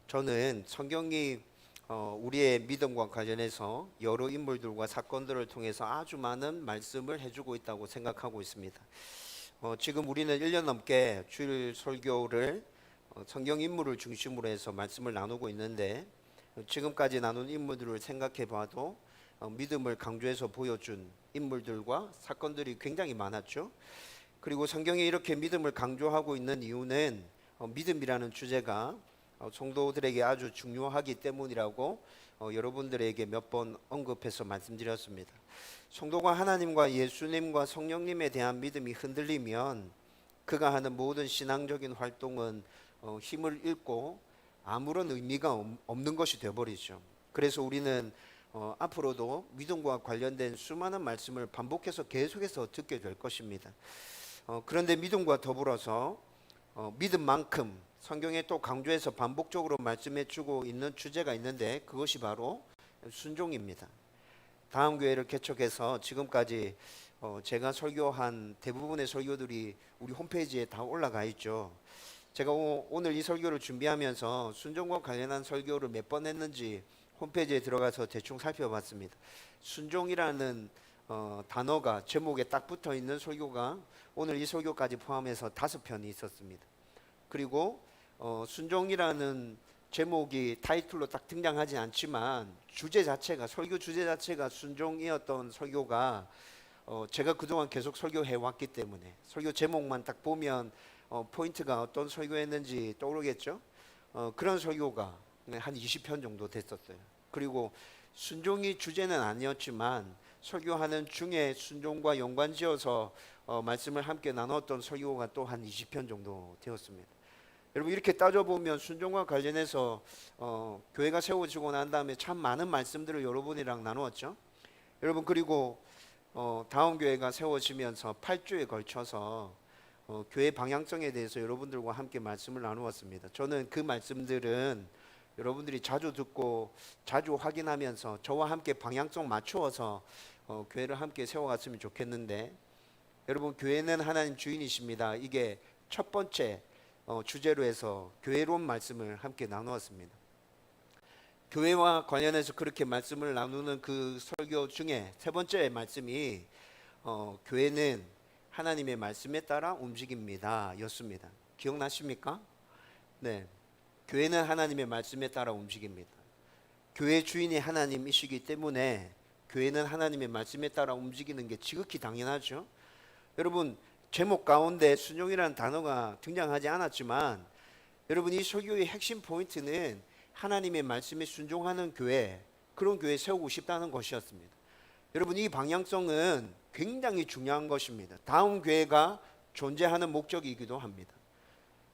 저는 성경이 우리의 믿음과 관련해서 여러 인물들과 사건들을 통해서 아주 많은 말씀을 해주고 있다고 생각하고 있습니다. 지금 우리는 1년 넘게 주일 설교를 성경 인물을 중심으로 해서 말씀을 나누고 있는데, 지금까지 나눈 인물들을 생각해 봐도 믿음을 강조해서 보여준 인물들과 사건들이 굉장히 많았죠. 그리고 성경이 이렇게 믿음을 강조하고 있는 이유는 믿음이라는 주제가 성도들에게 아주 중요하기 때문이라고 여러분들에게 몇 번 언급해서 말씀드렸습니다. 성도가 하나님과 예수님과 성령님에 대한 믿음이 흔들리면 그가 하는 모든 신앙적인 활동은 힘을 잃고 아무런 의미가 없는 것이 되어버리죠. 그래서 우리는 앞으로도 믿음과 관련된 수많은 말씀을 반복해서 계속해서 듣게 될 것입니다. 그런데 믿음과 더불어서 믿음만큼 성경에 또 강조해서 반복적으로 말씀해 주고 있는 주제가 있는데, 그것이 바로 순종입니다. 다음 교회를 개척해서 지금까지 제가 설교한 대부분의 설교들이 우리 홈페이지에 다 올라가 있죠. 제가 오늘 이 설교를 준비하면서 순종과 관련한 설교를 몇 번 했는지 홈페이지에 들어가서 대충 살펴봤습니다. 순종이라는 단어가 제목에 딱 붙어 있는 설교가 오늘 이 설교까지 포함해서 5편이 있었습니다. 그리고 순종이라는 제목이 타이틀로 딱 등장하지 않지만 주제 자체가, 설교 주제 자체가 순종이었던 설교가 제가 그동안 계속 설교해 왔기 때문에 설교 제목만 딱 보면 포인트가 어떤 설교했는지 떠오르겠죠. 그런 설교가 한 20편 정도 됐었어요. 그리고 순종이 주제는 아니었지만 설교하는 중에 순종과 연관지어서 말씀을 함께 나눴던 설교가 또 한 20편 정도 되었습니다. 여러분, 이렇게 따져보면 순종과 관련해서 교회가 세워지고 난 다음에 참 많은 말씀들을 여러분이랑 나누었죠. 여러분, 그리고 다음 교회가 세워지면서 8주에 걸쳐서 교회 방향성에 대해서 여러분들과 함께 말씀을 나누었습니다. 저는 그 말씀들은 여러분들이 자주 듣고 자주 확인하면서 저와 함께 방향성 맞추어서 교회를 함께 세워갔으면 좋겠는데, 여러분, 교회는 하나님 주인이십니다. 이게 첫 번째 주제로 해서 교회론 말씀을 함께 나누었습니다. 교회와 관련해서 그렇게 말씀을 나누는 그 설교 중에 세 번째 말씀이 교회는 하나님의 말씀에 따라 움직입니다 였습니다. 기억나십니까? 네, 교회는 하나님의 말씀에 따라 움직입니다. 교회 주인이 하나님이시기 때문에 교회는 하나님의 말씀에 따라 움직이는 게 지극히 당연하죠. 여러분, 제목 가운데 순종이라는 단어가 등장하지 않았지만 여러분, 이 설교의 핵심 포인트는 하나님의 말씀에 순종하는 교회, 그런 교회 세우고 싶다는 것이었습니다. 여러분, 이 방향성은 굉장히 중요한 것입니다. 다음 교회가 존재하는 목적이기도 합니다.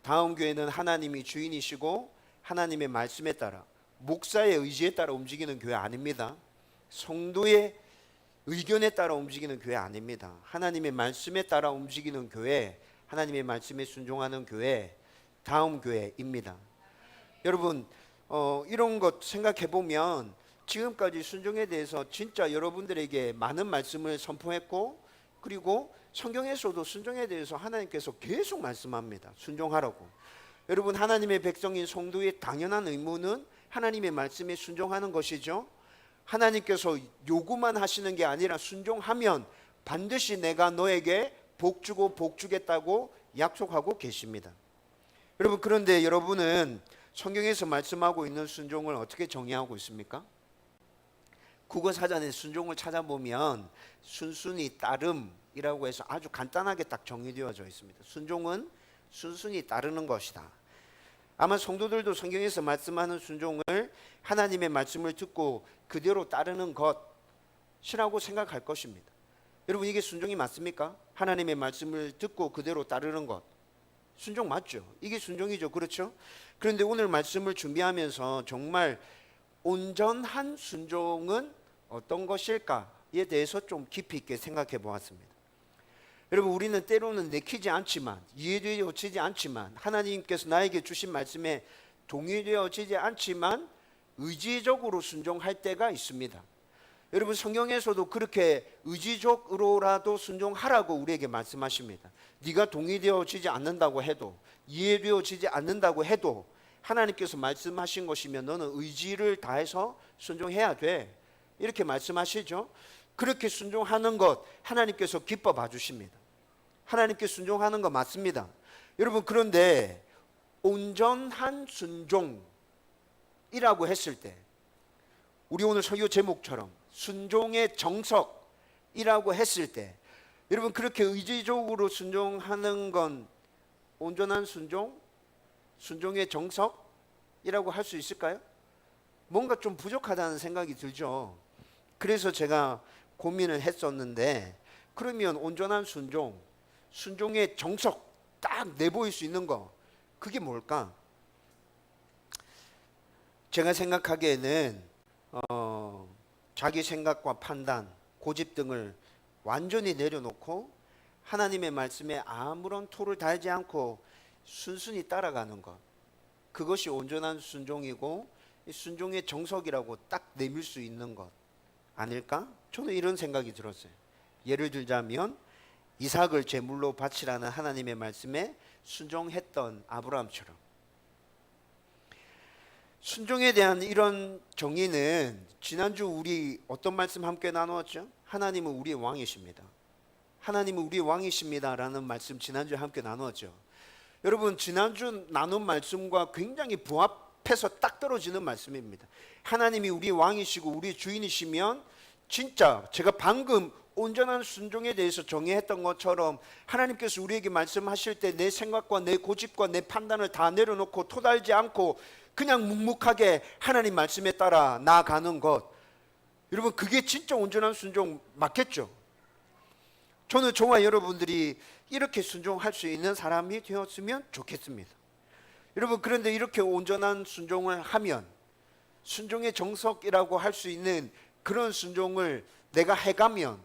다음 교회는 하나님이 주인이시고 하나님의 말씀에 따라, 목사의 의지에 따라 움직이는 교회 아닙니다. 성도의 의견에 따라 움직이는 교회 아닙니다. 하나님의 말씀에 따라 움직이는 교회, 하나님의 말씀에 순종하는 교회, 다음 교회입니다. 여러분, 이런 것 생각해 보면 지금까지 순종에 대해서 진짜 여러분들에게 많은 말씀을 선포했고, 그리고 성경에서도 순종에 대해서 하나님께서 계속 말씀합니다. 순종하라고. 여러분, 하나님의 백성인 성도의 당연한 의무는 하나님의 말씀에 순종하는 것이죠. 하나님께서 요구만 하시는 게 아니라 순종하면 반드시 내가 너에게 복 주고 복 주겠다고 약속하고 계십니다. 여러분, 그런데 여러분은 성경에서 말씀하고 있는 순종을 어떻게 정의하고 있습니까? 국어사전에 순종을 찾아보면 순순히 따름이라고 해서 아주 간단하게 딱 정의되어져 있습니다. 순종은 순순히 따르는 것이다. 아마 성도들도 성경에서 말씀하는 순종을 하나님의 말씀을 듣고 그대로 따르는 것이라고 생각할 것입니다. 여러분, 이게 순종이 맞습니까? 하나님의 말씀을 듣고 그대로 따르는 것, 순종 맞죠? 이게 순종이죠. 그렇죠? 그런데 오늘 말씀을 준비하면서 정말 온전한 순종은 어떤 것일까에 대해서 좀 깊이 있게 생각해 보았습니다. 여러분, 우리는 때로는 내키지 않지만, 이해되어지지 않지만, 하나님께서 나에게 주신 말씀에 동의되어지지 않지만 의지적으로 순종할 때가 있습니다. 여러분, 성경에서도 그렇게 의지적으로라도 순종하라고 우리에게 말씀하십니다. 네가 동의되어지지 않는다고 해도, 이해되어지지 않는다고 해도 하나님께서 말씀하신 것이면 너는 의지를 다해서 순종해야 돼. 이렇게 말씀하시죠. 그렇게 순종하는 것 하나님께서 기뻐 봐주십니다. 하나님께 순종하는 거 맞습니다. 여러분, 그런데 온전한 순종이라고 했을 때, 우리 오늘 설교 제목처럼 순종의 정석이라고 했을 때, 여러분, 그렇게 의지적으로 순종하는 건 온전한 순종, 순종의 정석이라고 할 수 있을까요? 뭔가 좀 부족하다는 생각이 들죠. 그래서 제가 고민을 했었는데, 그러면 온전한 순종, 순종의 정석 딱 내보일 수 있는 거, 그게 뭘까? 제가 생각하기에는 자기 생각과 판단, 고집 등을 완전히 내려놓고 하나님의 말씀에 아무런 토를 달지 않고 순순히 따라가는 것, 그것이 온전한 순종이고 순종의 정석이라고 딱 내밀 수 있는 것 아닐까? 저는 이런 생각이 들었어요. 예를 들자면 이삭을 제물로 바치라는 하나님의 말씀에 순종했던 아브라함처럼, 순종에 대한 이런 정의는 지난주 우리 어떤 말씀 함께 나누었죠? 하나님은 우리의 왕이십니다. 하나님은 우리의 왕이십니다 라는 말씀 지난주에 함께 나누었죠. 여러분, 지난주 나눈 말씀과 굉장히 부합해서 딱 떨어지는 말씀입니다. 하나님이 우리의 왕이시고 우리의 주인이시면 진짜 제가 방금 온전한 순종에 대해서 정의했던 것처럼 하나님께서 우리에게 말씀하실 때 내 생각과 내 고집과 내 판단을 다 내려놓고 토달지 않고 그냥 묵묵하게 하나님 말씀에 따라 나아가는 것, 여러분, 그게 진짜 온전한 순종 맞겠죠? 저는 저와 여러분들이 이렇게 순종할 수 있는 사람이 되었으면 좋겠습니다. 여러분, 그런데 이렇게 온전한 순종을 하면, 순종의 정석이라고 할 수 있는 그런 순종을 내가 해가면,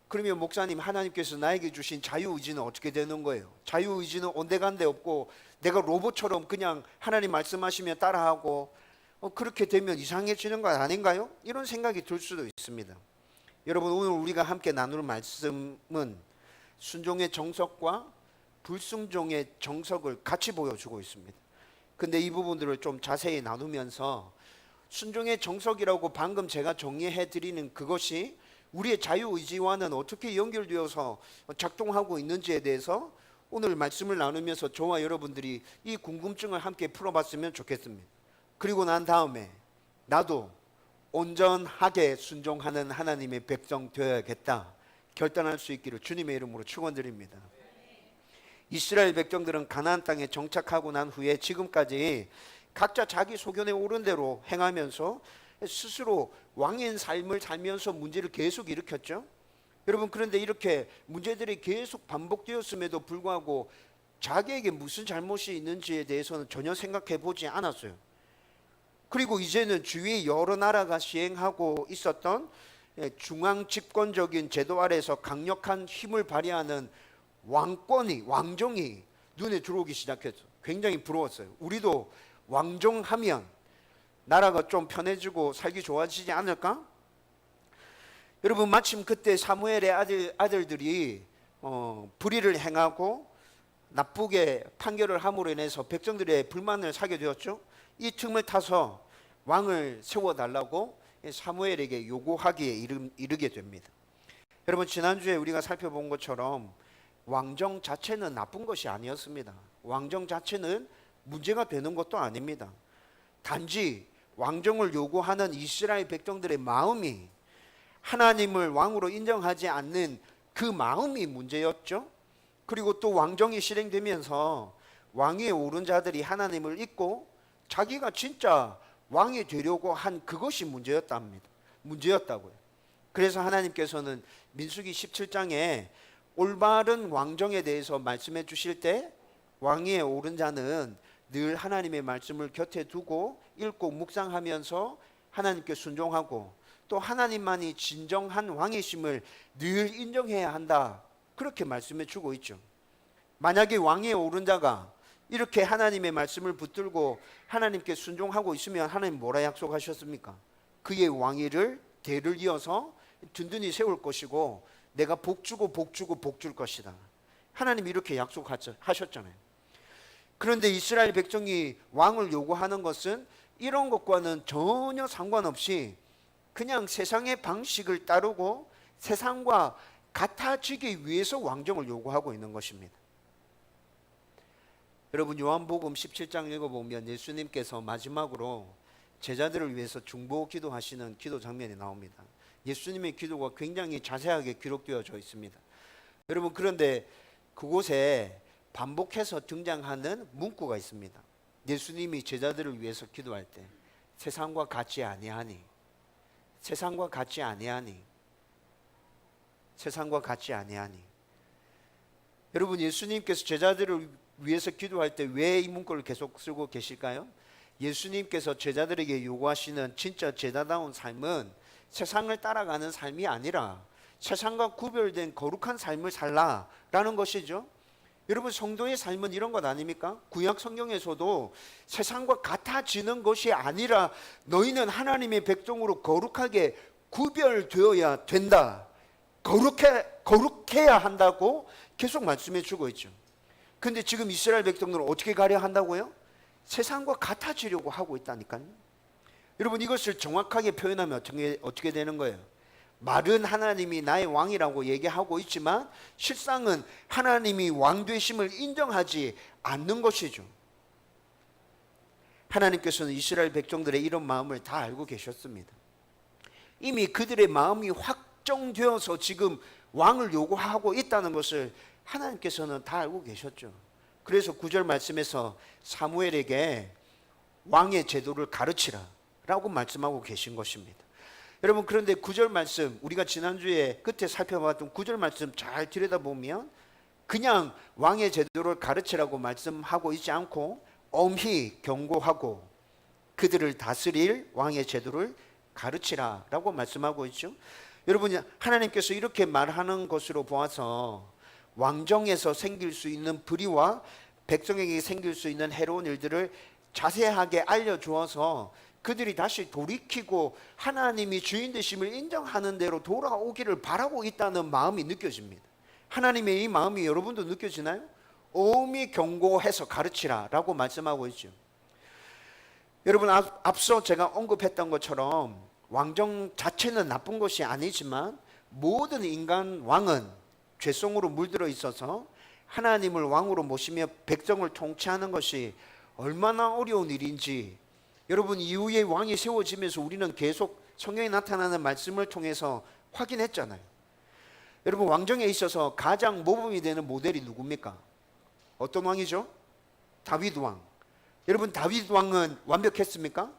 그러면 목사님, 하나님께서 나에게 주신 자유의지는 어떻게 되는 거예요? 자유의지는 온데간데 없고 내가 로봇처럼 그냥 하나님 말씀하시면 따라하고 그렇게 되면 이상해지는 거 아닌가요? 이런 생각이 들 수도 있습니다. 여러분, 오늘 우리가 함께 나눌 말씀은 순종의 정석과 불순종의 정석을 같이 보여주고 있습니다. 근데 이 부분들을 좀 자세히 나누면서 순종의 정석이라고 방금 제가 정리해 드리는 그것이 우리의 자유의지와는 어떻게 연결되어서 작동하고 있는지에 대해서 오늘 말씀을 나누면서 저와 여러분들이 이 궁금증을 함께 풀어봤으면 좋겠습니다. 그리고 난 다음에 나도 온전하게 순종하는 하나님의 백성 되어야겠다 결단할 수 있기를 주님의 이름으로 축원드립니다. 이스라엘 백성들은 가나안 땅에 정착하고 난 후에 지금까지 각자 자기 소견에 오른 대로 행하면서 스스로 왕인 삶을 살면서 문제를 계속 일으켰죠. 여러분, 그런데 이렇게 문제들이 계속 반복되었음에도 불구하고 자기에게 무슨 잘못이 있는지에 대해서는 전혀 생각해 보지 않았어요. 그리고 이제는 주위의 여러 나라가 시행하고 있었던 중앙 집권적인 제도 아래서 강력한 힘을 발휘하는 왕정이 눈에 들어오기 시작했어요. 굉장히 부러웠어요. 우리도 왕정하면 나라가 좀 편해지고 살기 좋아지지 않을까? 여러분, 마침 그때 사무엘의 아들들이 불의를 행하고 나쁘게 판결을 함으로 인해서 백성들의 불만을 사게 되었죠. 이 틈을 타서 왕을 세워달라고 사무엘에게 요구하기에 이르게 됩니다. 여러분, 지난주에 우리가 살펴본 것처럼 왕정 자체는 나쁜 것이 아니었습니다. 왕정 자체는 문제가 되는 것도 아닙니다. 단지 왕정을 요구하는 이스라엘 백성들의 마음이 하나님을 왕으로 인정하지 않는 그 마음이 문제였죠. 그리고 또 왕정이 실행되면서 왕위에 오른 자들이 하나님을 잊고 자기가 진짜 왕이 되려고 한 그것이 문제였다고요. 그래서 하나님께서는 민수기 17장에 올바른 왕정에 대해서 말씀해 주실 때 왕위에 오른 자는 늘 하나님의 말씀을 곁에 두고 읽고 묵상하면서 하나님께 순종하고 또 하나님만이 진정한 왕이심을 늘 인정해야 한다, 그렇게 말씀해 주고 있죠. 만약에 왕위에 오른 자가 이렇게 하나님의 말씀을 붙들고 하나님께 순종하고 있으면 하나님 뭐라 약속하셨습니까? 그의 왕위를 대를 이어서 든든히 세울 것이고 내가 복 주고 복 줄 것이다. 하나님 이렇게 약속하셨잖아요. 그런데 이스라엘 백성이 왕을 요구하는 것은 이런 것과는 전혀 상관없이 그냥 세상의 방식을 따르고 세상과 같아지기 위해서 왕정을 요구하고 있는 것입니다. 여러분, 요한복음 17장 읽어보면 예수님께서 마지막으로 제자들을 위해서 중보 기도하시는 기도 장면이 나옵니다. 예수님의 기도가 굉장히 자세하게 기록되어져 있습니다. 여러분, 그런데 그곳에 반복해서 등장하는 문구가 있습니다. 예수님이 제자들을 위해서 기도할 때 세상과 같지 아니하니, 세상과 같지 아니하니, 세상과 같지 아니하니. 여러분, 예수님께서 제자들을 위해서 기도할 때 왜 이 문구를 계속 쓰고 계실까요? 예수님께서 제자들에게 요구하시는 진짜 제자다운 삶은 세상을 따라가는 삶이 아니라 세상과 구별된 거룩한 삶을 살라라는 것이죠. 여러분, 성도의 삶은 이런 것 아닙니까? 구약 성경에서도 세상과 같아지는 것이 아니라 너희는 하나님의 백성으로 거룩하게 구별되어야 된다, 거룩해야 한다고 계속 말씀해 주고 있죠. 근데 지금 이스라엘 백성들은 어떻게 가려 한다고요? 세상과 같아지려고 하고 있다니까요. 여러분, 이것을 정확하게 표현하면 어떻게 되는 거예요? 말은 하나님이 나의 왕이라고 얘기하고 있지만 실상은 하나님이 왕 되심을 인정하지 않는 것이죠. 하나님께서는 이스라엘 백성들의 이런 마음을 다 알고 계셨습니다. 이미 그들의 마음이 확정되어서 지금 왕을 요구하고 있다는 것을 하나님께서는 다 알고 계셨죠. 그래서 9절 말씀에서 사무엘에게 왕의 제도를 가르치라 라고 말씀하고 계신 것입니다. 여러분, 그런데 9절 말씀, 우리가 지난주에 끝에 살펴봤던 9절 말씀 잘 들여다보면 그냥 왕의 제도를 가르치라고 말씀하고 있지 않고 엄히 경고하고 그들을 다스릴 왕의 제도를 가르치라 라고 말씀하고 있죠. 여러분, 하나님께서 이렇게 말하는 것으로 보아서 왕정에서 생길 수 있는 불의와 백성에게 생길 수 있는 해로운 일들을 자세하게 알려주어서 그들이 다시 돌이키고 하나님이 주인 되심을 인정하는 대로 돌아오기를 바라고 있다는 마음이 느껴집니다. 하나님의 이 마음이 여러분도 느껴지나요? 엄히 경고해서 가르치라 라고 말씀하고 있죠. 여러분, 앞서 제가 언급했던 것처럼 왕정 자체는 나쁜 것이 아니지만 모든 인간 왕은 죄성으로 물들어 있어서 하나님을 왕으로 모시며 백성을 통치하는 것이 얼마나 어려운 일인지 여러분, 이후에 왕이 세워지면서 우리는 계속 성경에 나타나는 말씀을 통해서 확인했잖아요. 여러분, 왕정에 있어서 가장 모범이 되는 모델이 누굽니까? 어떤 왕이죠? 다윗 왕. 여러분, 다윗 왕은 완벽했습니까?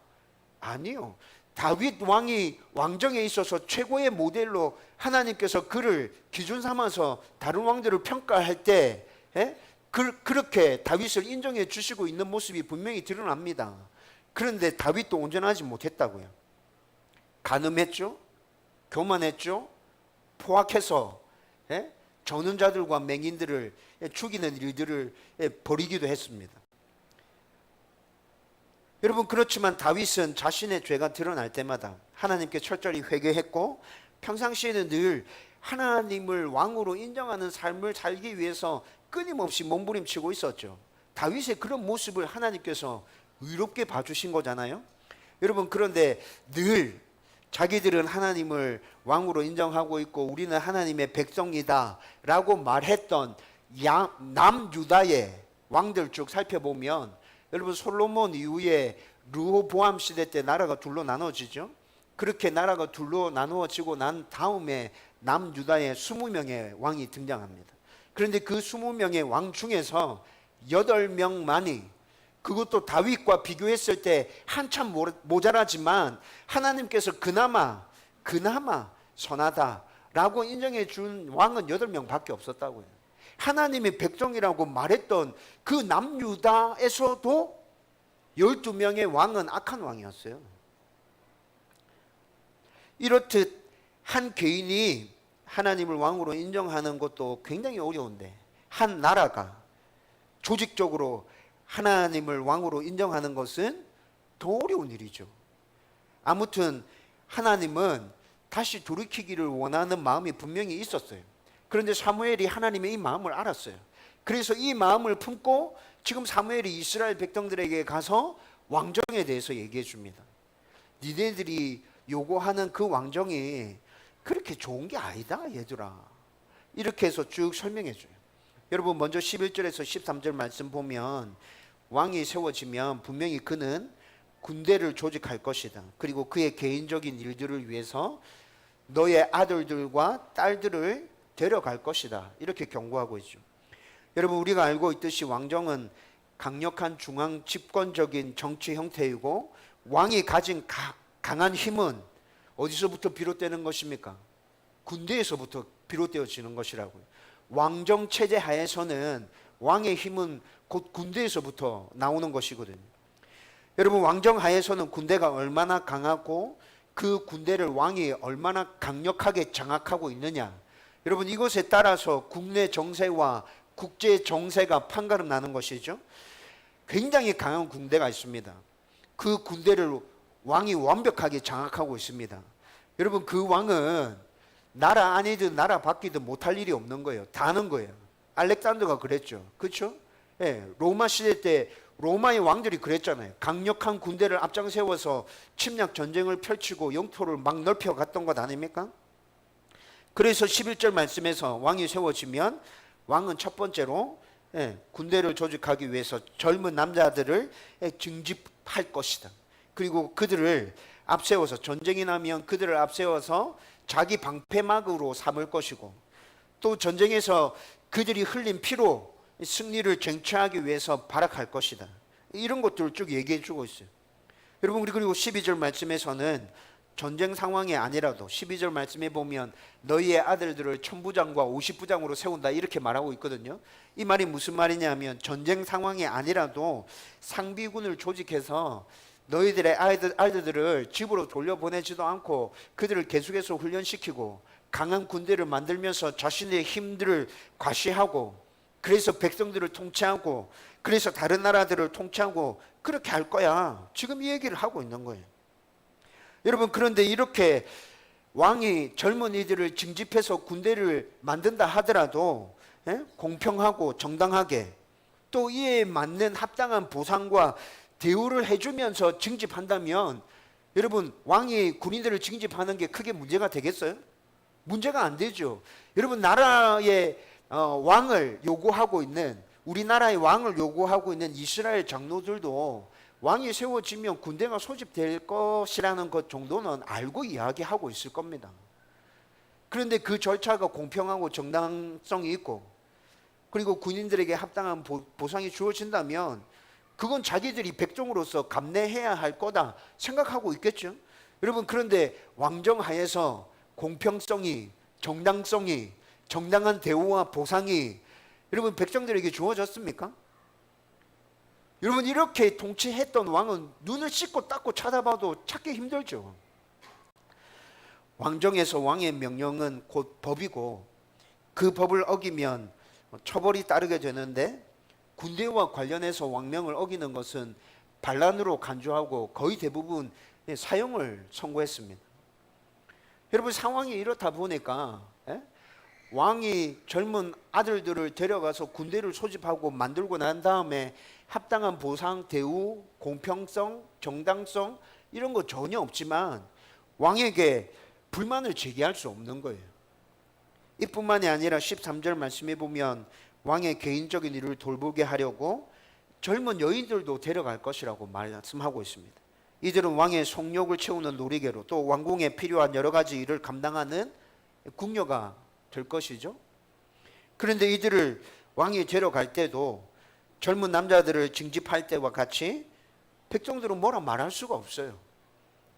아니요. 다윗 왕이 왕정에 있어서 최고의 모델로 하나님께서 그를 기준 삼아서 다른 왕들을 평가할 때 그렇게 다윗을 인정해 주시고 있는 모습이 분명히 드러납니다. 그런데 다윗도 온전하지 못했다고요. 간음했죠, 교만했죠, 포악해서 저는 자들과 맹인들을 죽이는 일들을 벌이기도 했습니다. 여러분, 그렇지만 다윗은 자신의 죄가 드러날 때마다 하나님께 철저히 회개했고 평상시에는 늘 하나님을 왕으로 인정하는 삶을 살기 위해서 끊임없이 몸부림치고 있었죠. 다윗의 그런 모습을 하나님께서 의롭게 봐주신 거잖아요. 여러분, 그런데 늘 자기들은 하나님을 왕으로 인정하고 있고 우리는 하나님의 백성이다 라고 말했던 남유다의 왕들 쭉 살펴보면 여러분, 솔로몬 이후에 르호보암 시대 때 나라가 둘로 나눠지죠. 그렇게 나라가 둘로 나누어지고 난 다음에 남유다에 20명의 왕이 등장합니다. 그런데 그 20명의 왕 중에서 8명만이, 그것도 다윗과 비교했을 때 한참 모자라지만 하나님께서 그나마 선하다라고 인정해 준 왕은 8명밖에 없었다고요. 하나님의 백성이라고 말했던 그 남유다에서도 12명의 왕은 악한 왕이었어요. 이렇듯 한 개인이 하나님을 왕으로 인정하는 것도 굉장히 어려운데 한 나라가 조직적으로 하나님을 왕으로 인정하는 것은 더 어려운 일이죠. 아무튼 하나님은 다시 돌이키기를 원하는 마음이 분명히 있었어요. 그런데 사무엘이 하나님의 이 마음을 알았어요. 그래서 이 마음을 품고 지금 사무엘이 이스라엘 백성들에게 가서 왕정에 대해서 얘기해 줍니다. 니네들이 요구하는 그 왕정이 그렇게 좋은 게 아니다 얘들아. 이렇게 해서 쭉 설명해 줘요. 여러분 먼저 11절에서 13절 말씀 보면 왕이 세워지면 분명히 그는 군대를 조직할 것이다. 그리고 그의 개인적인 일들을 위해서 너의 아들들과 딸들을 데려갈 것이다. 이렇게 경고하고 있죠. 여러분 우리가 알고 있듯이 왕정은 강력한 중앙 집권적인 정치 형태이고 왕이 가진 강한 힘은 어디서부터 비롯되는 것입니까? 군대에서부터 비롯되어지는 것이라고요. 왕정 체제 하에서는 왕의 힘은 곧 군대에서부터 나오는 것이거든요. 여러분 왕정 하에서는 군대가 얼마나 강하고 그 군대를 왕이 얼마나 강력하게 장악하고 있느냐, 여러분 이것에 따라서 국내 정세와 국제 정세가 판가름 나는 것이죠. 굉장히 강한 군대가 있습니다. 그 군대를 왕이 완벽하게 장악하고 있습니다. 여러분 그 왕은 나라 안이든 나라 밖이든 못할 일이 없는 거예요. 다 하는 거예요. 알렉산더가 그랬죠. 그렇죠? 예, 로마 시대 때 로마의 왕들이 그랬잖아요. 강력한 군대를 앞장 세워서 침략 전쟁을 펼치고 영토를 막 넓혀 갔던 것 아닙니까? 그래서 11절 말씀에서 왕이 세워지면 왕은 첫 번째로 군대를 조직하기 위해서 젊은 남자들을 징집할 것이다. 그리고 그들을 앞세워서 전쟁이 나면 그들을 앞세워서 자기 방패막으로 삼을 것이고, 또 전쟁에서 그들이 흘린 피로 승리를 쟁취하기 위해서 발악할 것이다. 이런 것들을 쭉 얘기해 주고 있어요. 여러분 그리고 12절 말씀에서는 전쟁 상황이 아니라도 12절 말씀에 보면 너희의 아들들을 천부장과 50부장으로 세운다 이렇게 말하고 있거든요. 이 말이 무슨 말이냐면 전쟁 상황이 아니라도 상비군을 조직해서 너희들의 아이들을 집으로 돌려보내지도 않고 그들을 계속해서 훈련시키고 강한 군대를 만들면서 자신의 힘들을 과시하고, 그래서 백성들을 통치하고, 그래서 다른 나라들을 통치하고 그렇게 할 거야. 지금 이 얘기를 하고 있는 거예요. 여러분 그런데 이렇게 왕이 젊은이들을 징집해서 군대를 만든다 하더라도 공평하고 정당하게 또 이에 맞는 합당한 보상과 대우를 해주면서 징집한다면 여러분 왕이 군인들을 징집하는 게 크게 문제가 되겠어요? 문제가 안 되죠. 여러분 나라의 왕을 요구하고 있는, 우리나라의 왕을 요구하고 있는 이스라엘 장로들도 왕이 세워지면 군대가 소집될 것이라는 것 정도는 알고 이야기하고 있을 겁니다. 그런데 그 절차가 공평하고 정당성이 있고 그리고 군인들에게 합당한 보상이 주어진다면 그건 자기들이 백종으로서 감내해야 할 거다 생각하고 있겠죠. 여러분 그런데 왕정 하에서 공평성이, 정당성이, 정당한 대우와 보상이 여러분 백성들에게 주어졌습니까? 여러분 이렇게 통치했던 왕은 눈을 씻고 닦고 찾아봐도 찾기 힘들죠. 왕정에서 왕의 명령은 곧 법이고 그 법을 어기면 처벌이 따르게 되는데, 군대와 관련해서 왕명을 어기는 것은 반란으로 간주하고 거의 대부분 사형을 선고했습니다. 여러분 상황이 이렇다 보니까 왕이 젊은 아들들을 데려가서 군대를 소집하고 만들고 난 다음에 합당한 보상, 대우, 공평성, 정당성 이런 거 전혀 없지만 왕에게 불만을 제기할 수 없는 거예요. 이뿐만이 아니라 13절 말씀에 보면 왕의 개인적인 일을 돌보게 하려고 젊은 여인들도 데려갈 것이라고 말씀하고 있습니다. 이들은 왕의 속욕을 채우는 놀이개로 또 왕궁에 필요한 여러 가지 일을 감당하는 궁녀가 될 것이죠. 그런데 이들을 왕이 데려갈 때도 젊은 남자들을 징집할 때와 같이 백성들은 뭐라 말할 수가 없어요.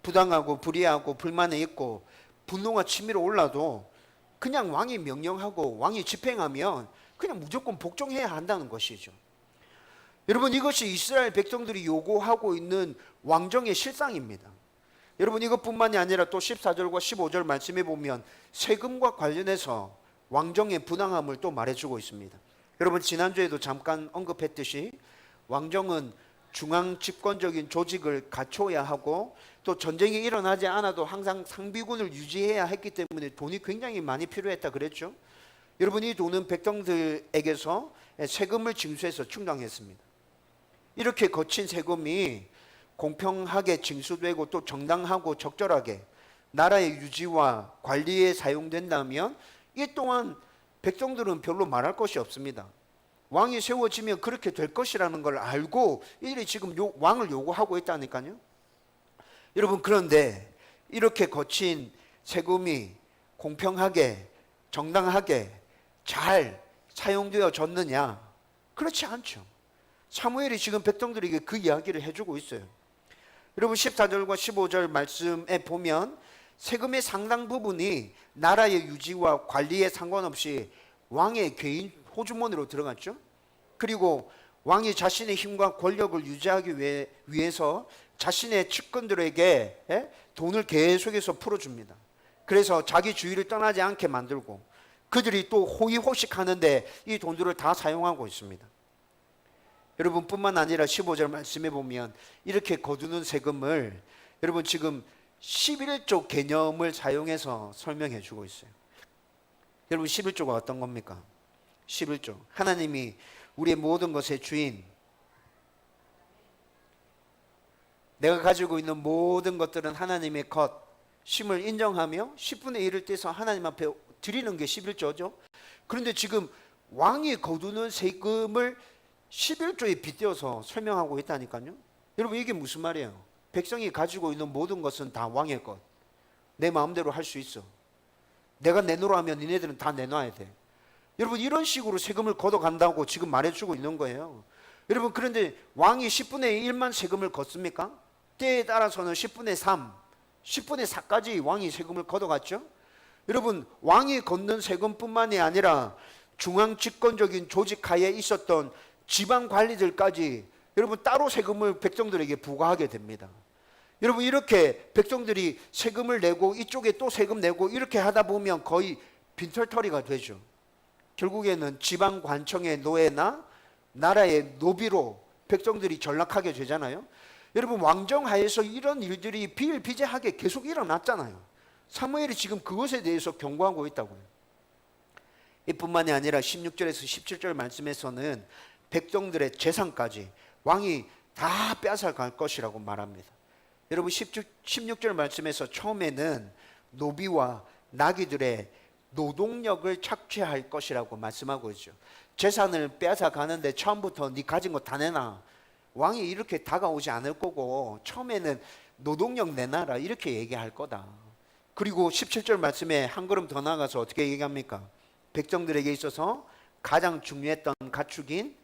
부당하고 불의하고 불만이 있고 분노가 치밀어 올라도 그냥 왕이 명령하고 왕이 집행하면 그냥 무조건 복종해야 한다는 것이죠. 여러분 이것이 이스라엘 백성들이 요구하고 있는 왕정의 실상입니다. 여러분 이것뿐만이 아니라 또 14절과 15절 말씀에 보면 세금과 관련해서 왕정의 부당함을 또 말해주고 있습니다. 여러분 지난주에도 잠깐 언급했듯이 왕정은 중앙 집권적인 조직을 갖춰야 하고 또 전쟁이 일어나지 않아도 항상 상비군을 유지해야 했기 때문에 돈이 굉장히 많이 필요했다 그랬죠. 여러분 이 돈은 백성들에게서 세금을 징수해서 충당했습니다. 이렇게 거친 세금이 공평하게 징수되고 또 정당하고 적절하게 나라의 유지와 관리에 사용된다면 이 또한 백성들은 별로 말할 것이 없습니다. 왕이 세워지면 그렇게 될 것이라는 걸 알고 이들이 지금 왕을 요구하고 있다니까요. 여러분, 그런데 이렇게 거친 세금이 공평하게 정당하게 잘 사용되어졌느냐? 그렇지 않죠. 사무엘이 지금 백성들에게 그 이야기를 해주고 있어요. 여러분, 14절과 15절 말씀에 보면 세금의 상당 부분이 나라의 유지와 관리에 상관없이 왕의 개인 호주머니로 들어갔죠. 그리고 왕이 자신의 힘과 권력을 유지하기 위해서 자신의 측근들에게 돈을 계속해서 풀어줍니다. 그래서 자기 주위를 떠나지 않게 만들고 그들이 또 호의호식하는데 이 돈들을 다 사용하고 있습니다. 여러분, 뿐만 아니라 15절 말씀에 보면 이렇게 거두는 세금을 여러분 지금 11조 개념을 사용해서 설명해 주고 있어요. 여러분, 11조가 어떤 겁니까? 11조, 하나님이 우리의 모든 것의 주인, 내가 가지고 있는 모든 것들은 하나님의 것임을 인정하며 10분의 1을 떼서 하나님 앞에 드리는 게 11조죠. 그런데 지금 왕이 거두는 세금을 11조에 빗대어서 설명하고 있다니까요. 여러분, 이게 무슨 말이에요? 백성이 가지고 있는 모든 것은 다 왕의 것. 내 마음대로 할 수 있어. 내가 내놓으라면 니네들은 다 내놔야 돼. 여러분, 이런 식으로 세금을 걷어간다고 지금 말해주고 있는 거예요. 여러분, 그런데 왕이 10분의 1만 세금을 걷습니까? 때에 따라서는 10분의 3, 10분의 4까지 왕이 세금을 걷어갔죠. 여러분, 왕이 걷는 세금뿐만이 아니라 중앙 집권적인 조직 하에 있었던 지방 관리들까지 여러분 따로 세금을 백성들에게 부과하게 됩니다. 여러분, 이렇게 백성들이 세금을 내고 이쪽에 또 세금 내고 이렇게 하다 보면 거의 빈털터리가 되죠. 결국에는 지방 관청의 노예나 나라의 노비로 백성들이 전락하게 되잖아요. 여러분, 왕정 하에서 이런 일들이 비일비재하게 계속 일어났잖아요. 사무엘이 지금 그것에 대해서 경고하고 있다고요. 이뿐만이 아니라 16절에서 17절 말씀에서는 백성들의 재산까지 왕이 다 빼앗아갈 것이라고 말합니다. 여러분, 16절 말씀에서 처음에는 노비와 나귀들의 노동력을 착취할 것이라고 말씀하고 있죠. 재산을 빼앗아가는데 처음부터 네 가진 거 다 내놔. 왕이 이렇게 다가오지 않을 거고 처음에는 노동력 내놔라 이렇게 얘기할 거다. 그리고 17절 말씀에 한 걸음 더 나가서 어떻게 얘기합니까? 백성들에게 있어서 가장 중요했던 가축인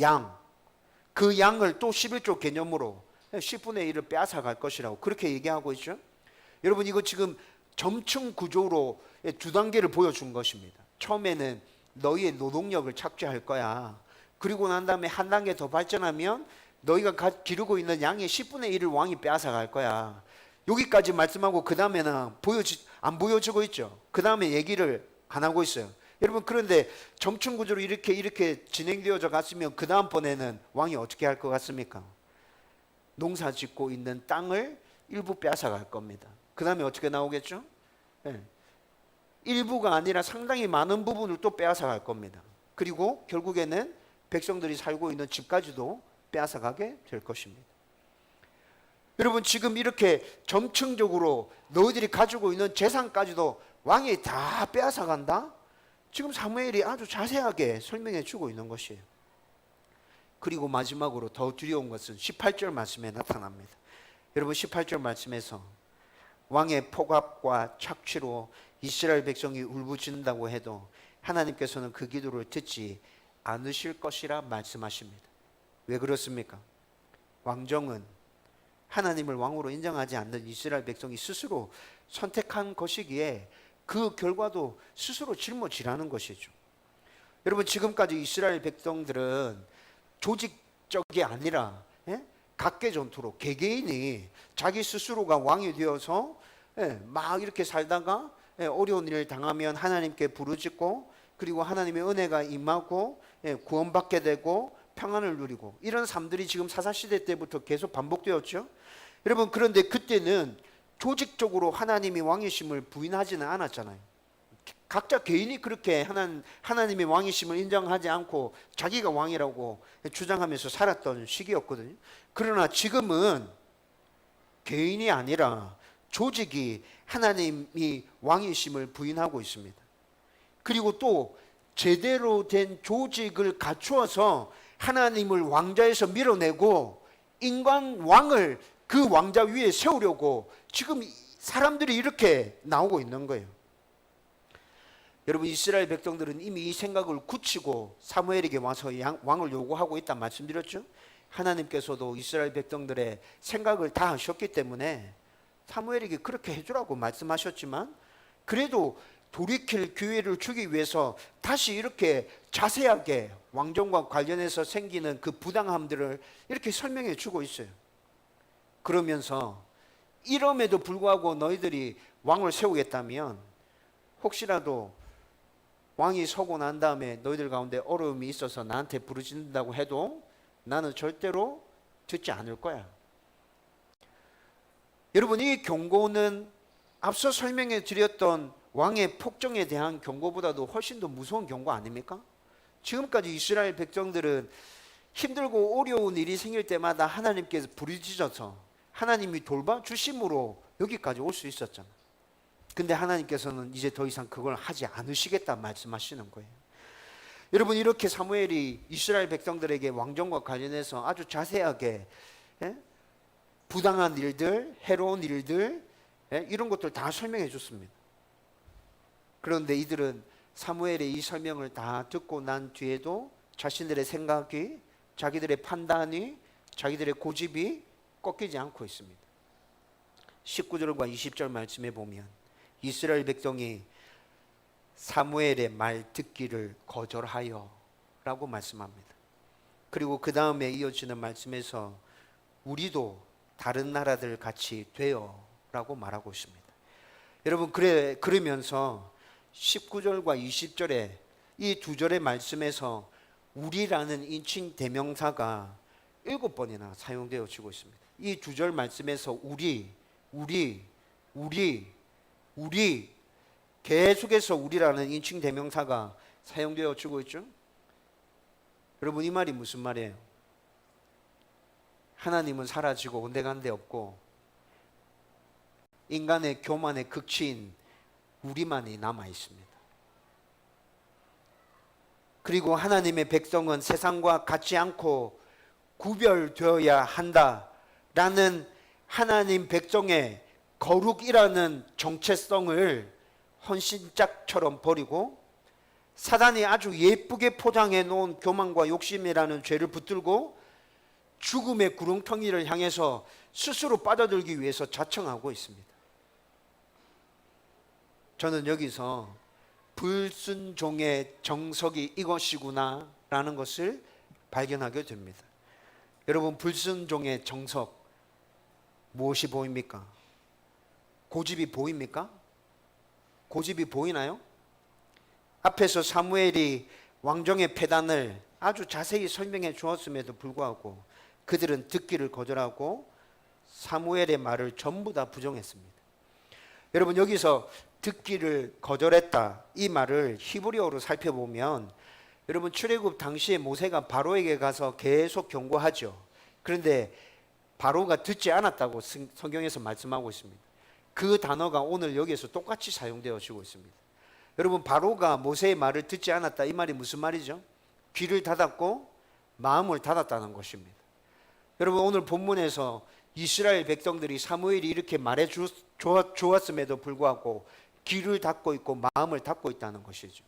양, 그 양을 또 11조 개념으로 10분의 1을 빼앗아갈 것이라고 그렇게 얘기하고 있죠. 여러분, 이거 지금 점층 구조로 두 단계를 보여준 것입니다. 처음에는 너희의 노동력을 착취할 거야. 그리고 난 다음에 한 단계 더 발전하면 너희가 기르고 있는 양의 10분의 1을 왕이 빼앗아갈 거야. 여기까지 말씀하고 그 다음에는 안 보여지고 있죠. 그 다음에 얘기를 안 하고 있어요. 여러분, 그런데 점층 구조로 이렇게 진행되어져 갔으면 그 다음번에는 왕이 어떻게 할 것 같습니까? 농사 짓고 있는 땅을 일부 빼앗아갈 겁니다. 그 다음에 어떻게 나오겠죠? 네. 일부가 아니라 상당히 많은 부분을 또 빼앗아갈 겁니다. 그리고 결국에는 백성들이 살고 있는 집까지도 빼앗아가게 될 것입니다. 여러분, 지금 이렇게 점층적으로 너희들이 가지고 있는 재산까지도 왕이 다 빼앗아간다? 지금 사무엘이 아주 자세하게 설명해 주고 있는 것이에요. 그리고 마지막으로 더 두려운 것은 18절 말씀에 나타납니다. 여러분, 18절 말씀에서 왕의 폭압과 착취로 이스라엘 백성이 울부짖는다고 해도 하나님께서는 그 기도를 듣지 않으실 것이라 말씀하십니다. 왜 그렇습니까? 왕정은 하나님을 왕으로 인정하지 않는 이스라엘 백성이 스스로 선택한 것이기에 그 결과도 스스로 짊어지라는 것이죠. 여러분, 지금까지 이스라엘 백성들은 조직적이 아니라 각계 전투로 개개인이 자기 스스로가 왕이 되어서 막 이렇게 살다가 어려운 일을 당하면 하나님께 부르짖고 그리고 하나님의 은혜가 임하고 구원받게 되고 평안을 누리고 이런 삶들이 지금 사사시대 때부터 계속 반복되었죠. 여러분, 그런데 그때는 조직적으로 하나님이 왕이심을 부인하지는 않았잖아요. 각자 개인이 그렇게 하나님의 왕이심을 인정하지 않고 자기가 왕이라고 주장하면서 살았던 시기였거든요. 그러나 지금은 개인이 아니라 조직이 하나님이 왕이심을 부인하고 있습니다. 그리고 또 제대로 된 조직을 갖추어서 하나님을 왕자에서 밀어내고 인간 왕을 그 왕자 위에 세우려고 지금 사람들이 이렇게 나오고 있는 거예요. 여러분, 이스라엘 백성들은 이미 이 생각을 굳히고 사무엘에게 와서 왕을 요구하고 있다 말씀드렸죠. 하나님께서도 이스라엘 백성들의 생각을 다 하셨기 때문에 사무엘에게 그렇게 해주라고 말씀하셨지만, 그래도 돌이킬 기회를 주기 위해서 다시 이렇게 자세하게 왕정과 관련해서 생기는 그 부당함들을 이렇게 설명해 주고 있어요. 그러면서 이럼에도 불구하고 너희들이 왕을 세우겠다면 혹시라도 왕이 서고 난 다음에 너희들 가운데 어려움이 있어서 나한테 부르짖는다고 해도 나는 절대로 듣지 않을 거야. 여러분, 이 경고는 앞서 설명해 드렸던 왕의 폭정에 대한 경고보다도 훨씬 더 무서운 경고 아닙니까? 지금까지 이스라엘 백성들은 힘들고 어려운 일이 생길 때마다 하나님께서 부르짖어서 하나님이 돌봐주심으로 여기까지 올 수 있었잖아. 근데 하나님께서는 이제 더 이상 그걸 하지 않으시겠다 말씀하시는 거예요. 여러분, 이렇게 사무엘이 이스라엘 백성들에게 왕정과 관련해서 아주 자세하게 부당한 일들, 해로운 일들, 이런 것들 다 설명해 줬습니다. 그런데 이들은 사무엘의 이 설명을 다 듣고 난 뒤에도 자신들의 생각이, 자기들의 판단이, 자기들의 고집이 꺾이지 않고 있습니다. 19절과 20절 말씀에 보면 이스라엘 백성이 사무엘의 말 듣기를 거절하여 라고 말씀합니다. 그리고 그 다음에 이어지는 말씀에서 우리도 다른 나라들 같이 되어 라고 말하고 있습니다. 여러분, 그러면서 19절과 20절에 이 두 절의 말씀에서 우리라는 인칭 대명사가 7번이나 사용되어지고 있습니다. 이 두 절 말씀에서 우리 계속해서 우리라는 인칭 대명사가 사용되어지고 있죠. 여러분, 이 말이 무슨 말이에요? 하나님은 사라지고 온데간데 없고 인간의 교만의 극치인 우리만이 남아 있습니다. 그리고 하나님의 백성은 세상과 같지 않고 구별되어야 한다라는 하나님 백성의 거룩이라는 정체성을 헌신짝처럼 버리고 사단이 아주 예쁘게 포장해 놓은 교만과 욕심이라는 죄를 붙들고 죽음의 구렁텅이를 향해서 스스로 빠져들기 위해서 자청하고 있습니다. 저는 여기서 불순종의 정석이 이것이구나 라는 것을 발견하게 됩니다. 여러분, 불순종의 정석 무엇이 보입니까? 고집이 보입니까? 고집이 보이나요? 앞에서 사무엘이 왕정의 폐단을 아주 자세히 설명해 주었음에도 불구하고 그들은 듣기를 거절하고 사무엘의 말을 전부 다 부정했습니다. 여러분, 여기서 듣기를 거절했다 이 말을 히브리어로 살펴보면, 여러분, 출애굽 당시에 모세가 바로에게 가서 계속 경고하죠. 그런데 바로가 듣지 않았다고 성경에서 말씀하고 있습니다. 그 단어가 오늘 여기에서 똑같이 사용되어지고 있습니다. 여러분, 바로가 모세의 말을 듣지 않았다 이 말이 무슨 말이죠? 귀를 닫았고 마음을 닫았다는 것입니다. 여러분, 오늘 본문에서 이스라엘 백성들이 사무엘이 이렇게 말해 주었음에도 불구하고 귀를 닫고 있고 마음을 닫고 있다는 것이죠.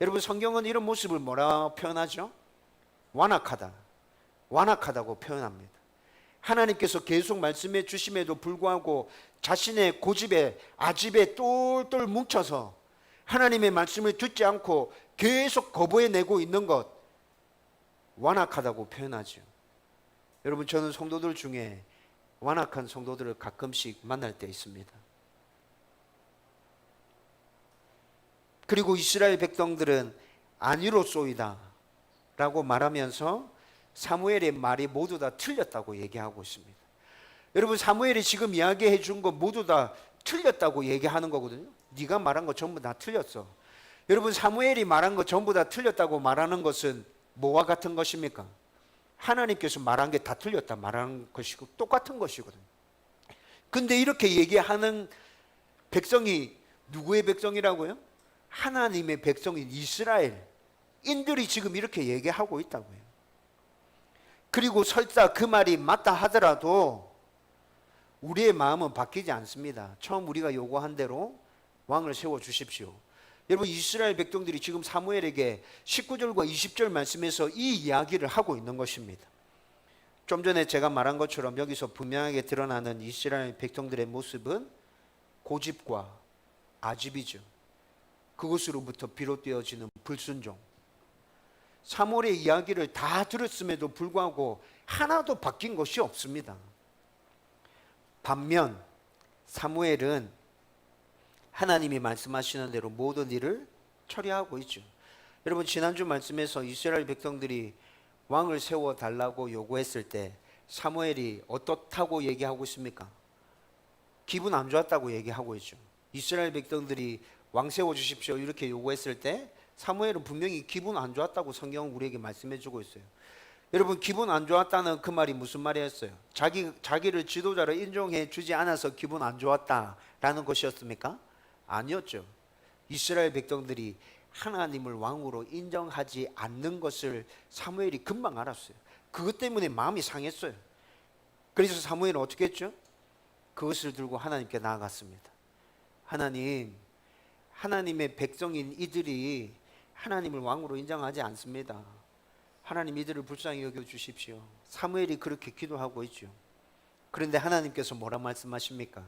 여러분, 성경은 이런 모습을 뭐라 표현하죠? 완악하다고 표현합니다. 하나님께서 계속 말씀해 주심에도 불구하고 자신의 고집에 아집에 똘똘 뭉쳐서 하나님의 말씀을 듣지 않고 계속 거부해내고 있는 것, 완악하다고 표현하죠. 여러분, 저는 성도들 중에 완악한 성도들을 가끔씩 만날 때 있습니다. 그리고 이스라엘 백성들은 아니로소이다 라고 말하면서 사무엘의 말이 모두 다 틀렸다고 얘기하고 있습니다. 여러분, 사무엘이 지금 이야기해 준 거 모두 다 틀렸다고 얘기하는 거거든요. 네가 말한 거 전부 다 틀렸어. 여러분, 사무엘이 말한 것 전부 다 틀렸다고 말하는 것은 뭐와 같은 것입니까? 하나님께서 말한 게 다 틀렸다 말하는 것이고 똑같은 것이거든요. 근데 이렇게 얘기하는 백성이 누구의 백성이라고요? 하나님의 백성인 이스라엘인들이 지금 이렇게 얘기하고 있다고요. 그리고 설사 그 말이 맞다 하더라도 우리의 마음은 바뀌지 않습니다. 처음 우리가 요구한 대로 왕을 세워 주십시오. 여러분, 이스라엘 백성들이 지금 사무엘에게 19절과 20절 말씀에서 이 이야기를 하고 있는 것입니다. 좀 전에 제가 말한 것처럼 여기서 분명하게 드러나는 이스라엘 백성들의 모습은 고집과 아집이죠. 그것으로부터 비롯되어지는 불순종. 사무엘의 이야기를 다 들었음에도 불구하고 하나도 바뀐 것이 없습니다. 반면 사무엘은 하나님이 말씀하시는 대로 모든 일을 처리하고 있죠. 여러분, 지난주 말씀에서 이스라엘 백성들이 왕을 세워달라고 요구했을 때 사무엘이 어떻다고 얘기하고 있습니까? 기분 안 좋았다고 얘기하고 있죠. 이스라엘 백성들이 왕 세워주십시오 이렇게 요구했을 때 사무엘은 분명히 기분 안 좋았다고 성경은 우리에게 말씀해 주고 있어요. 여러분, 기분 안 좋았다는 그 말이 무슨 말이었어요? 자기를 지도자로 인정해 주지 않아서 기분 안 좋았다라는 것이었습니까? 아니었죠. 이스라엘 백성들이 하나님을 왕으로 인정하지 않는 것을 사무엘이 금방 알았어요. 그것 때문에 마음이 상했어요. 그래서 사무엘은 어떻게 했죠? 그것을 들고 하나님께 나아갔습니다. 하나님, 하나님의 백성인 이들이 하나님을 왕으로 인정하지 않습니다. 하나님, 이들을 불쌍히 여겨주십시오. 사무엘이 그렇게 기도하고 있죠. 그런데 하나님께서 뭐라 말씀하십니까?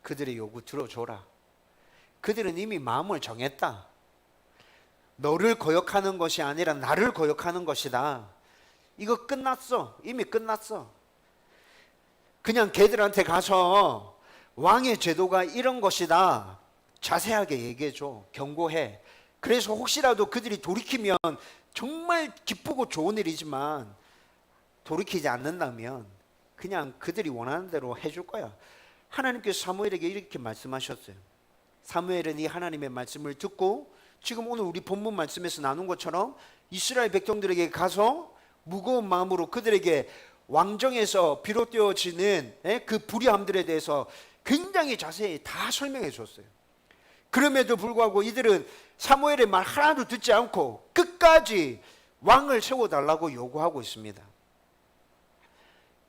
그들의 요구 들어줘라. 그들은 이미 마음을 정했다. 너를 거역하는 것이 아니라 나를 거역하는 것이다. 이거 끝났어. 이미 끝났어. 그냥 걔들한테 가서 왕의 제도가 이런 것이다 자세하게 얘기해줘. 경고해. 그래서 혹시라도 그들이 돌이키면 정말 기쁘고 좋은 일이지만 돌이키지 않는다면 그냥 그들이 원하는 대로 해줄 거야. 하나님께서 사무엘에게 이렇게 말씀하셨어요. 사무엘은 이 하나님의 말씀을 듣고 지금 오늘 우리 본문 말씀에서 나눈 것처럼 이스라엘 백성들에게 가서 무거운 마음으로 그들에게 왕정에서 비롯되어지는 그 불의함들에 대해서 굉장히 자세히 다 설명해 줬어요. 그럼에도 불구하고 이들은 사무엘의 말 하나도 듣지 않고 끝까지 왕을 세워달라고 요구하고 있습니다.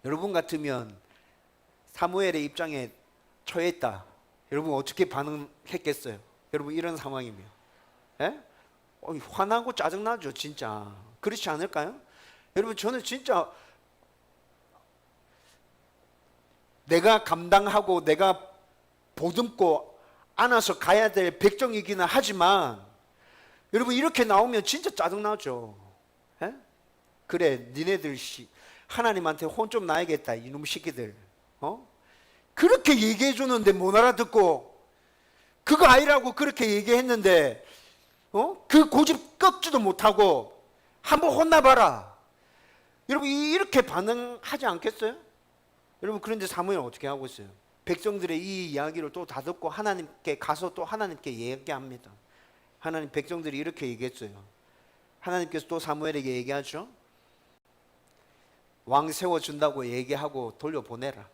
여러분 같으면 사무엘의 입장에 처했다. 여러분 어떻게 반응했겠어요? 여러분 이런 상황이면 화나고 짜증나죠. 진짜 그렇지 않을까요? 여러분, 저는 진짜 내가 감당하고 내가 보듬고 안아서 가야 될 백정이기는 하지만 여러분 이렇게 나오면 진짜 짜증나죠. 그래, 니네들 하나님한테 혼 좀 나야겠다 이놈 새끼들. 그렇게 얘기해 주는데 못 알아듣고 그거 아니라고 그렇게 얘기했는데 그 고집 꺾지도 못하고 한번 혼나봐라. 여러분 이렇게 반응하지 않겠어요? 여러분, 그런데 사무엘 어떻게 하고 있어요? 백성들의 이 이야기를 또 다 듣고 하나님께 가서 또 하나님께 얘기합니다. 하나님, 백성들이 이렇게 얘기했어요. 하나님께서 또 사무엘에게 얘기하죠. 왕 세워준다고 얘기하고 돌려보내라.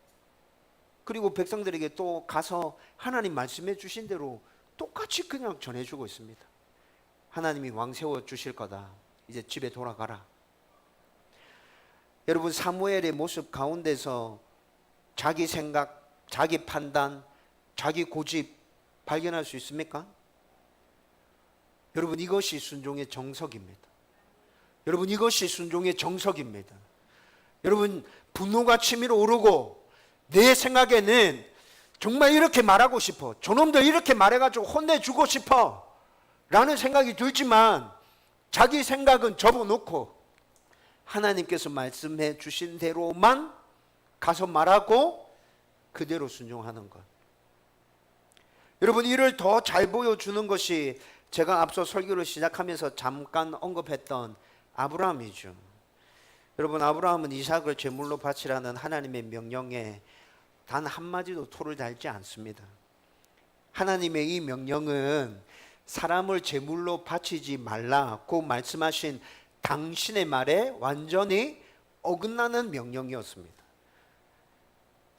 그리고 백성들에게 또 가서 하나님 말씀해 주신 대로 똑같이 그냥 전해주고 있습니다. 하나님이 왕 세워주실 거다. 이제 집에 돌아가라. 여러분, 사무엘의 모습 가운데서 자기 생각, 자기 판단, 자기 고집 발견할 수 있습니까? 여러분, 이것이 순종의 정석입니다. 여러분, 이것이 순종의 정석입니다. 여러분, 분노가 치밀어 오르고 내 생각에는 정말 이렇게 말하고 싶어. 저놈들 이렇게 말해가지고 혼내주고 싶어 라는 생각이 들지만 자기 생각은 접어놓고 하나님께서 말씀해 주신 대로만 가서 말하고 그대로 순종하는 것. 여러분, 이를 더 잘 보여주는 것이 제가 앞서 설교를 시작하면서 잠깐 언급했던 아브라함이죠. 여러분, 아브라함은 이삭을 제물로 바치라는 하나님의 명령에 단 한마디도 토를 달지 않습니다. 하나님의 이 명령은 사람을 제물로 바치지 말라고 말씀하신 당신의 말에 완전히 어긋나는 명령이었습니다.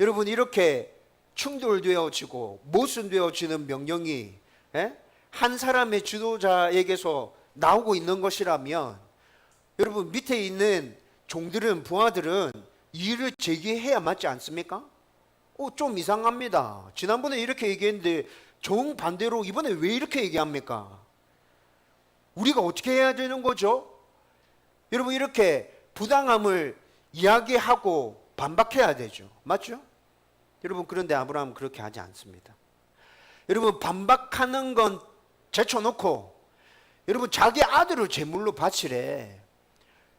여러분, 이렇게 충돌되어지고 모순되어지는 명령이 한 사람의 지도자에게서 나오고 있는 것이라면 여러분, 밑에 있는 종들은, 부하들은 이의를 제기해야 맞지 않습니까? 좀 이상합니다. 지난번에 이렇게 얘기했는데 정반대로 이번에 왜 이렇게 얘기합니까? 우리가 어떻게 해야 되는 거죠? 여러분, 이렇게 부당함을 이야기하고 반박해야 되죠. 맞죠? 여러분, 그런데 아브라함은 그렇게 하지 않습니다. 여러분, 반박하는 건 제쳐놓고 여러분, 자기 아들을 제물로 바치래.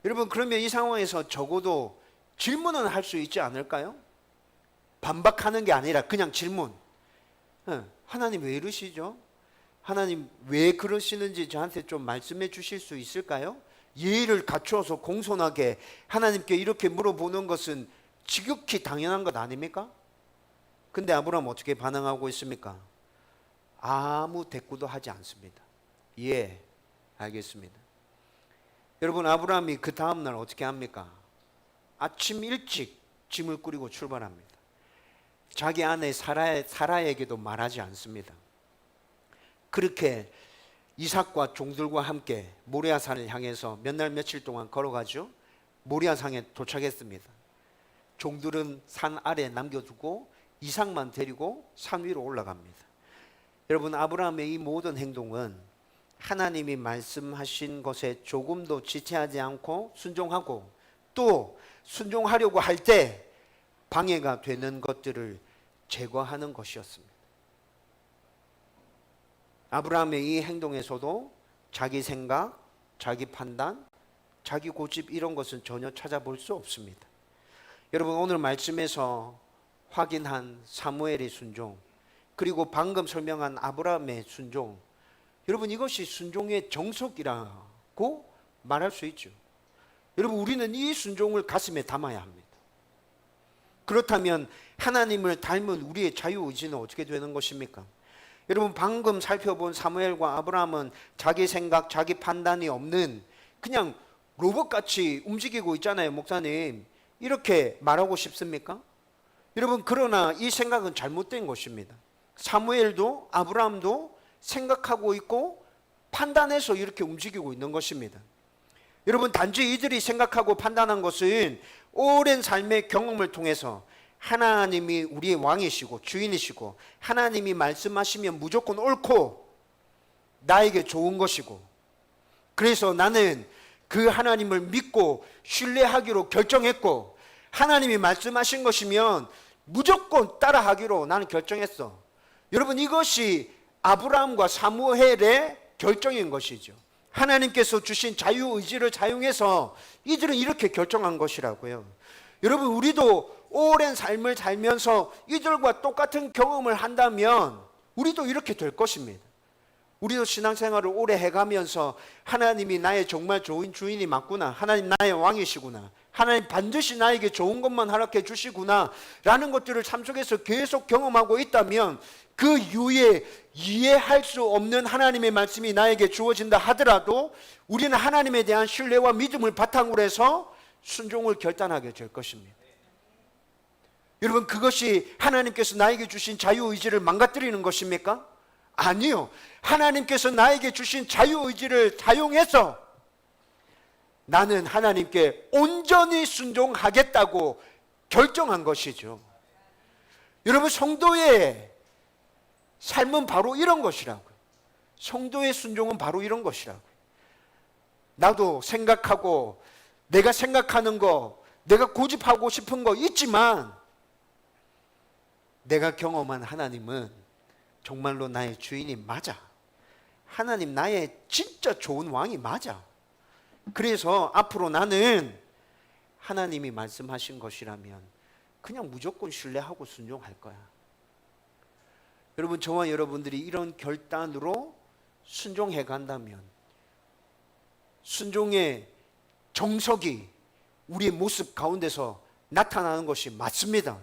여러분, 그러면 이 상황에서 적어도 질문은 할 수 있지 않을까요? 반박하는 게 아니라 그냥 질문. 하나님 왜 이러시죠? 하나님 왜 그러시는지 저한테 좀 말씀해 주실 수 있을까요? 예의를 갖추어서 공손하게 하나님께 이렇게 물어보는 것은 지극히 당연한 것 아닙니까? 근데 아브라함 어떻게 반응하고 있습니까? 아무 대꾸도 하지 않습니다. 예, 알겠습니다. 여러분, 아브라함이 그 다음날 어떻게 합니까? 아침 일찍 짐을 꾸리고 출발합니다. 자기 아내 사라에게도 말하지 않습니다. 그렇게 이삭과 종들과 함께 모리아산을 향해서 몇 날 며칠 동안 걸어가죠. 모리아산에 도착했습니다. 종들은 산 아래에 남겨두고 이삭만 데리고 산 위로 올라갑니다. 여러분, 아브라함의 이 모든 행동은 하나님이 말씀하신 것에 조금도 지체하지 않고 순종하고, 또 순종하려고 할 때 방해가 되는 것들을 제거하는 것이었습니다. 아브라함의 이 행동에서도 자기 생각, 자기 판단, 자기 고집 이런 것은 전혀 찾아볼 수 없습니다. 여러분, 오늘 말씀에서 확인한 사무엘의 순종, 그리고 방금 설명한 아브라함의 순종, 여러분, 이것이 순종의 정석이라고 말할 수 있죠. 여러분, 우리는 이 순종을 가슴에 담아야 합니다. 그렇다면 하나님을 닮은 우리의 자유의지는 어떻게 되는 것입니까? 여러분, 방금 살펴본 사무엘과 아브라함은 자기 생각, 자기 판단이 없는 그냥 로봇같이 움직이고 있잖아요. 목사님, 이렇게 말하고 싶습니까? 여러분, 그러나 이 생각은 잘못된 것입니다. 사무엘도 아브라함도 생각하고 있고 판단해서 이렇게 움직이고 있는 것입니다. 여러분, 단지 이들이 생각하고 판단한 것은 오랜 삶의 경험을 통해서 하나님이 우리의 왕이시고 주인이시고 하나님이 말씀하시면 무조건 옳고 나에게 좋은 것이고, 그래서 나는 그 하나님을 믿고 신뢰하기로 결정했고, 하나님이 말씀하신 것이면 무조건 따라하기로 나는 결정했어. 여러분, 이것이 아브라함과 사무엘의 결정인 것이죠. 하나님께서 주신 자유의지를 사용해서 이들은 이렇게 결정한 것이라고요. 여러분, 우리도 오랜 삶을 살면서 이들과 똑같은 경험을 한다면 우리도 이렇게 될 것입니다. 우리도 신앙생활을 오래 해가면서 하나님이 나의 정말 좋은 주인이 맞구나, 하나님 나의 왕이시구나, 하나님 반드시 나에게 좋은 것만 허락해 주시구나 라는 것들을 삶 속에서 계속 경험하고 있다면, 그 이후에 이해할 수 없는 하나님의 말씀이 나에게 주어진다 하더라도 우리는 하나님에 대한 신뢰와 믿음을 바탕으로 해서 순종을 결단하게 될 것입니다. 여러분, 그것이 하나님께서 나에게 주신 자유의지를 망가뜨리는 것입니까? 아니요. 하나님께서 나에게 주신 자유의지를 사용해서 나는 하나님께 온전히 순종하겠다고 결정한 것이죠. 여러분, 성도의 삶은 바로 이런 것이라고요. 성도의 순종은 바로 이런 것이라고요. 나도 생각하고 내가 생각하는 거, 내가 고집하고 싶은 거 있지만 내가 경험한 하나님은 정말로 나의 주인이 맞아. 하나님 나의 진짜 좋은 왕이 맞아. 그래서 앞으로 나는 하나님이 말씀하신 것이라면 그냥 무조건 신뢰하고 순종할 거야. 여러분, 저와 여러분들이 이런 결단으로 순종해 간다면 순종의 정석이 우리의 모습 가운데서 나타나는 것이 맞습니다.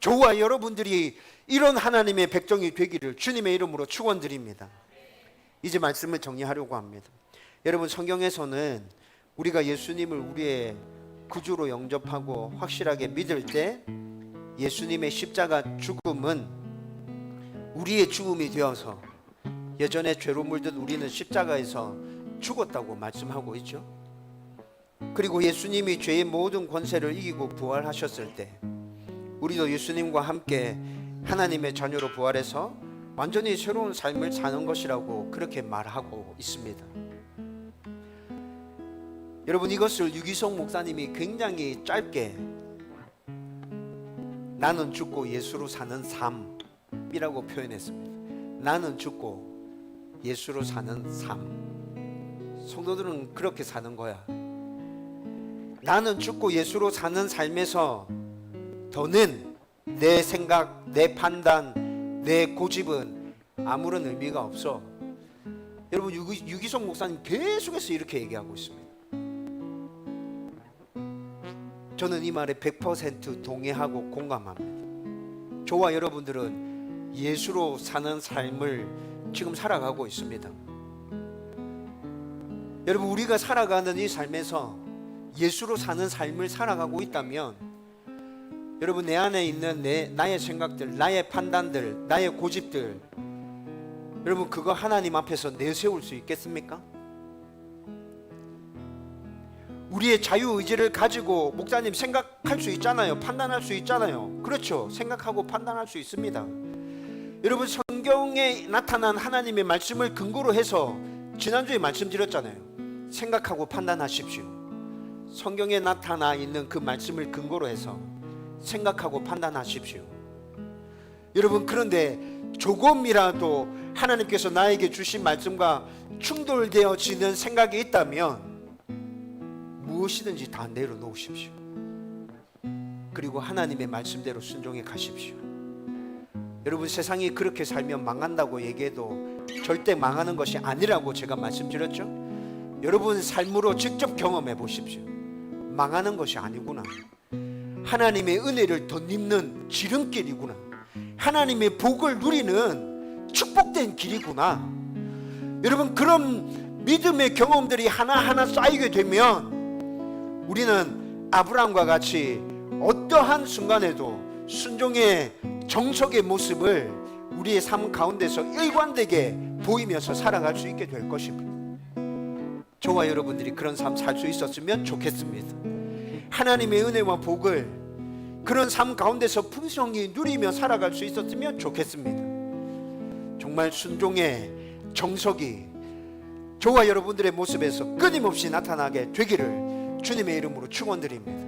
저와 여러분들이 이런 하나님의 백성이 되기를 주님의 이름으로 축원드립니다. 이제 말씀을 정리하려고 합니다. 여러분, 성경에서는 우리가 예수님을 우리의 구주로 영접하고 확실하게 믿을 때 예수님의 십자가 죽음은 우리의 죽음이 되어서 예전에 죄로 물든 우리는 십자가에서 죽었다고 말씀하고 있죠. 그리고 예수님이 죄의 모든 권세를 이기고 부활하셨을 때 우리도 예수님과 함께 하나님의 자녀로 부활해서 완전히 새로운 삶을 사는 것이라고 그렇게 말하고 있습니다. 여러분, 이것을 유기성 목사님이 굉장히 짧게 나는 죽고 예수로 사는 삶이라고 표현했습니다. 나는 죽고 예수로 사는 삶. 성도들은 그렇게 사는 거야. 나는 죽고 예수로 사는 삶에서 더는 내 생각, 내 판단, 내 고집은 아무런 의미가 없어. 여러분, 유기성 목사님 계속해서 이렇게 얘기하고 있습니다. 저는 이 말에 100% 동의하고 공감합니다. 저와 여러분들은 예수로 사는 삶을 지금 살아가고 있습니다. 여러분, 우리가 살아가는 이 삶에서 예수로 사는 삶을 살아가고 있다면 여러분, 내 안에 있는 나의 생각들, 나의 판단들, 나의 고집들, 여러분, 그거 하나님 앞에서 내세울 수 있겠습니까? 우리의 자유의지를 가지고 목사님 생각할 수 있잖아요. 판단할 수 있잖아요. 그렇죠. 생각하고 판단할 수 있습니다. 여러분, 성경에 나타난 하나님의 말씀을 근거로 해서 지난주에 말씀드렸잖아요. 생각하고 판단하십시오. 성경에 나타나 있는 그 말씀을 근거로 해서 생각하고 판단하십시오. 여러분, 그런데 조금이라도 하나님께서 나에게 주신 말씀과 충돌되어지는 생각이 있다면 무엇이든지 다 내려놓으십시오. 그리고 하나님의 말씀대로 순종해 가십시오. 여러분, 세상이 그렇게 살면 망한다고 얘기해도 절대 망하는 것이 아니라고 제가 말씀드렸죠. 여러분, 삶으로 직접 경험해 보십시오. 망하는 것이 아니구나. 하나님의 은혜를 덧입는 지름길이구나. 하나님의 복을 누리는 축복된 길이구나. 여러분, 그런 믿음의 경험들이 하나하나 쌓이게 되면 우리는 아브라함과 같이 어떠한 순간에도 순종의 정석의 모습을 우리의 삶 가운데서 일관되게 보이면서 살아갈 수 있게 될 것입니다. 저와 여러분들이 그런 삶 살 수 있었으면 좋겠습니다. 하나님의 은혜와 복을 그런 삶 가운데서 풍성히 누리며 살아갈 수 있었으면 좋겠습니다. 정말 순종의 정석이 저와 여러분들의 모습에서 끊임없이 나타나게 되기를 주님의 이름으로 축원드립니다.